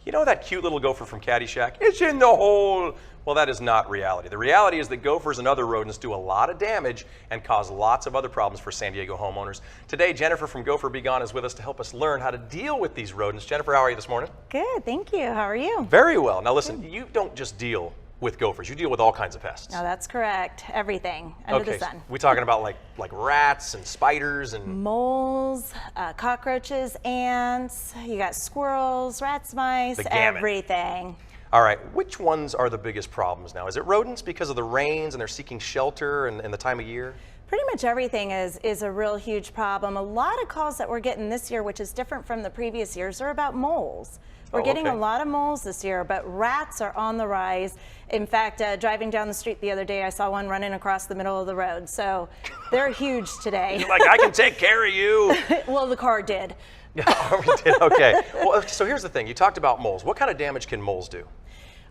You know that cute little gopher from Caddyshack? It's in the hole. Well, that is not reality. The reality is that gophers and other rodents do a lot of damage and cause lots of other problems for San Diego homeowners. Today, Jennifer from Gopher-b-gone is with us to help us learn how to deal with these rodents. Jennifer, how are you this morning? Good, thank you. How are you? Very well. Now listen, you don't just deal with gophers, you deal with all kinds of pests. No, that's correct. Everything under the sun. We're talking about like rats and spiders and moles, cockroaches, ants, you got squirrels, rats, mice, everything. All right, which ones are the biggest problems now? Is it rodents because of the rains and they're seeking shelter and the time of year? Pretty much everything is a real huge problem. A lot of calls that we're getting this year, which is different from the previous years, are about moles. We're getting a lot of moles this year, but rats are on the rise. In fact, driving down the street the other day, I saw one running across the middle of the road. So they're huge today. You're like, I can take care of you. Well, the car did. Okay. Well, so here's the thing. You talked about moles. What kind of damage can moles do?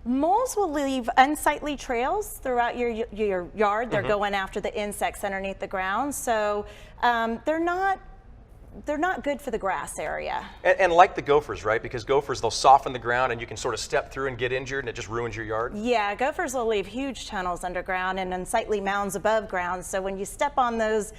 Moles will leave unsightly trails throughout your yard. They're going after the insects underneath the ground. So they're not good for the grass area. And like the gophers, right? Because gophers, they'll soften the ground and you can sort of step through and get injured and it just ruins your yard. Yeah, gophers will leave huge tunnels underground and unsightly mounds above ground. So when you step on those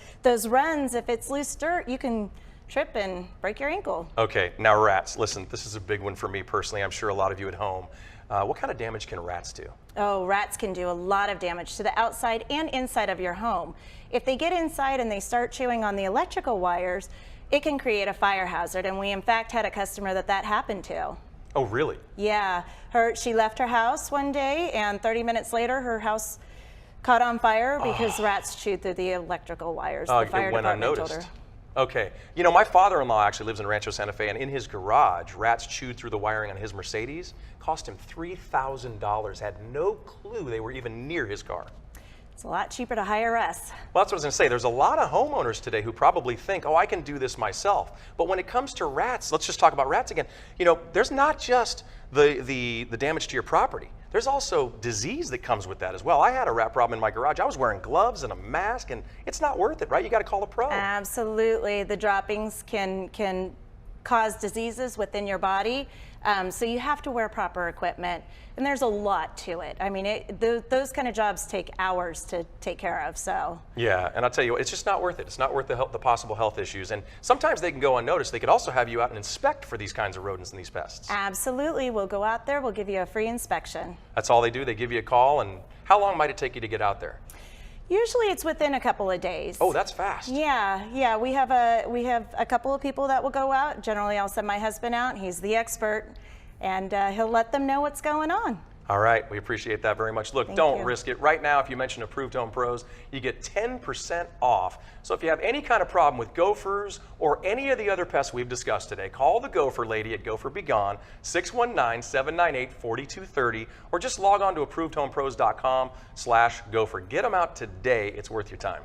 runs, if it's loose dirt, you can trip and break your ankle. Okay, now rats. Listen, this is a big one for me personally. I'm sure a lot of you at home. What kind of damage can rats do? Oh, rats can do a lot of damage to the outside and inside of your home. If they get inside and they start chewing on the electrical wires, it can create a fire hazard, and we in fact had a customer that happened to. Oh, really? Yeah, she left her house one day and 30 minutes later her house caught on fire because rats chewed through the electrical wires. The fire department told her. Okay. You know, my father-in-law actually lives in Rancho Santa Fe, and in his garage, rats chewed through the wiring on his Mercedes. Cost him $3,000. Had no clue they were even near his car. It's a lot cheaper to hire us. Well, that's what I was going to say. There's a lot of homeowners today who probably think, oh, I can do this myself. But when it comes to rats, let's just talk about rats again. You know, there's not just the damage to your property. There's also disease that comes with that as well. I had a rat problem in my garage. I was wearing gloves and a mask, and it's not worth it, right? You got to call a pro. Absolutely. The droppings can cause diseases within your body. So you have to wear proper equipment, and there's a lot to it. I mean, those kind of jobs take hours to take care of. So yeah, and I'll tell you what, it's just not worth it. It's not worth the possible health issues, and sometimes they can go unnoticed. They could also have you out and inspect for these kinds of rodents and these pests. Absolutely, we'll go out there. We'll give you a free inspection. That's all they do. They give you a call, and how long might it take you to get out there? Usually it's within a couple of days. Oh, that's fast. Yeah. We have a couple of people that will go out. Generally, I'll send my husband out. He's the expert, and he'll let them know what's going on. All right, we appreciate that very much. Look, don't risk it. Right now, if you mention Approved Home Pros, you get 10% off. So if you have any kind of problem with gophers or any of the other pests we've discussed today, call the gopher lady at Gopher-b-gone, 619-798-4230, or just log on to ApprovedHomePros.com/gopher. Get them out today. It's worth your time.